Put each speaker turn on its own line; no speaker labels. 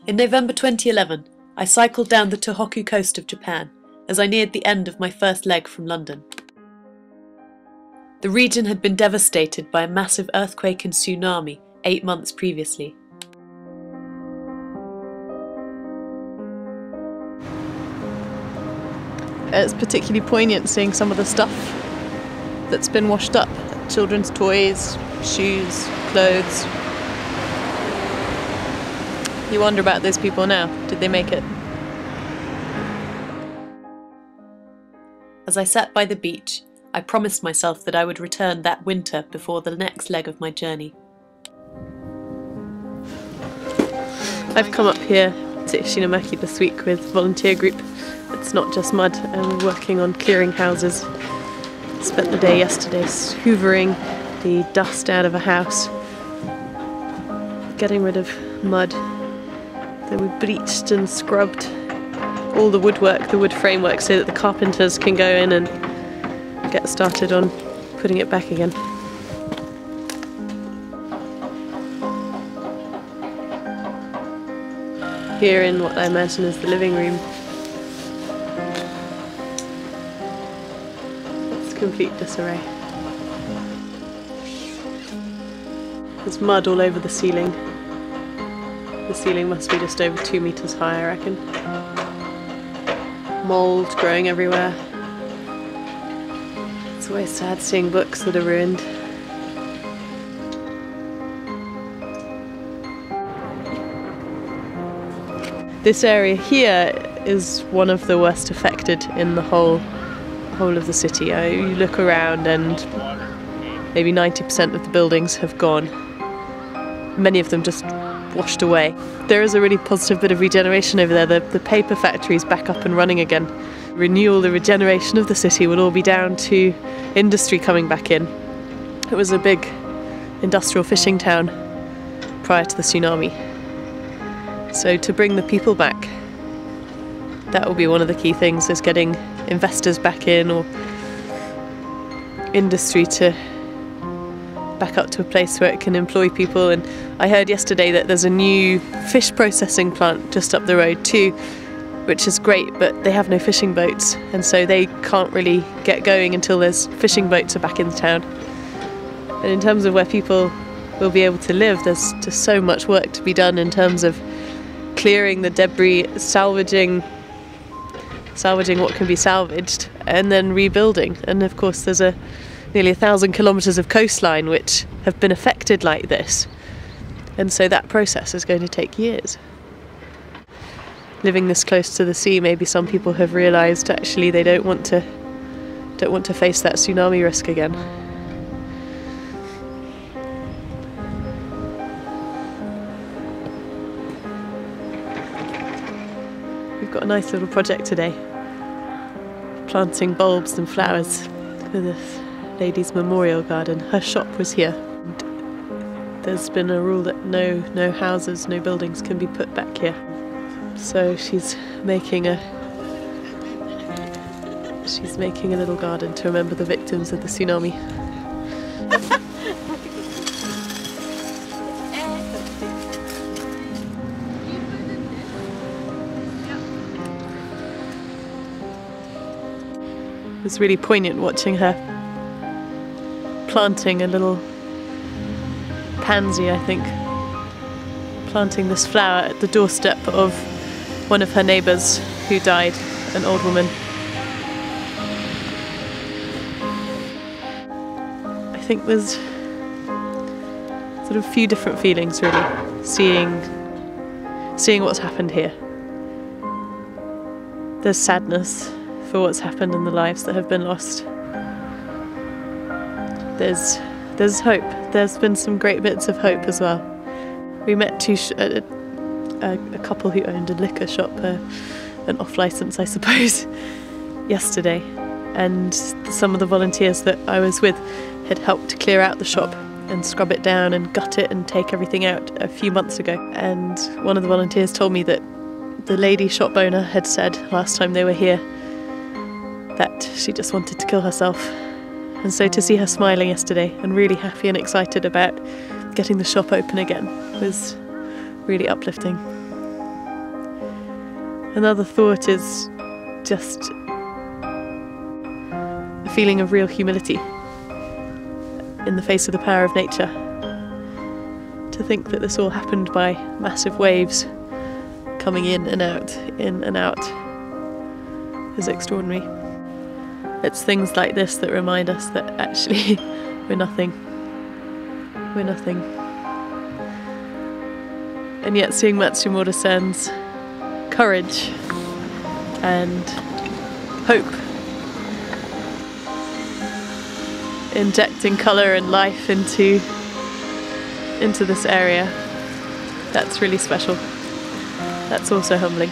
In November 2011, I cycled down the Tohoku coast of Japan as I neared the end of my first leg from London. The region had been devastated by a massive earthquake and tsunami 8 months previously.
It's particularly poignant seeing some of the stuff that's been washed up. Children's toys, shoes, clothes. You wonder about those people now. Did they make it?
As I sat by the beach, I promised myself that I would return that winter before the next leg of my journey.
I've come up here to Ishinomaki this week with a volunteer group. It's not just mud, and we're working on clearing houses. Spent the day yesterday hoovering the dust out of a house, getting rid of mud. Then we bleached and scrubbed all the woodwork, the wood framework, so that the carpenters can go in and get started on putting it back again. Here in what I imagine is the living room, it's complete disarray. There's mud all over the ceiling. The ceiling must be just over 2 meters high, I reckon. Mould growing everywhere. It's always sad seeing books that are ruined. This area here is one of the worst affected in the whole of the city. You look around and maybe 90% of the buildings have gone. Many of them just washed away. There is a really positive bit of regeneration over there. The paper factory is back up and running again. Renewal, the regeneration of the city will all be down to industry coming back in. It was a big industrial fishing town prior to the tsunami. So to bring the people back, that will be one of the key things, is getting investors back in, or industry to back up to a place where it can employ people. And I heard yesterday that there's a new fish processing plant just up the road too, which is great, but they have no fishing boats, and so they can't really get going until there's fishing boats are back in town. And in terms of where people will be able to live, there's just so much work to be done in terms of clearing the debris, salvaging what can be salvaged, and then rebuilding. And of course there's nearly 1,000 kilometres of coastline which have been affected like this, and so that process is going to take years. Living this close to the sea, maybe some people have realised actually they don't want to face that tsunami risk again. We've got a nice little project today, planting bulbs and flowers for this lady's memorial garden. Her shop was here. There's been a rule that no houses, no buildings can be put back here. So she's making a little garden to remember the victims of the tsunami. It was really poignant watching her planting a little pansy, I think. Planting this flower at the doorstep of one of her neighbours who died, an old woman. I think there's sort of a few different feelings really, seeing what's happened here. There's sadness for what's happened and the lives that have been lost. There's hope. There's been some great bits of hope as well. We met a couple who owned a liquor shop, an off-licence I suppose, yesterday, and some of the volunteers that I was with had helped clear out the shop and scrub it down and gut it and take everything out a few months ago. And one of the volunteers told me that the lady shop owner had said last time they were here that she just wanted to kill herself. And so to see her smiling yesterday and really happy and excited about getting the shop open again was really uplifting. Another thought is just a feeling of real humility in the face of the power of nature. To think that this all happened by massive waves coming in and out is extraordinary. It's things like this that remind us that actually we're nothing. We're nothing. And yet seeing Matsumoto-san's courage and hope, injecting colour and life into this area, that's really special. That's also humbling.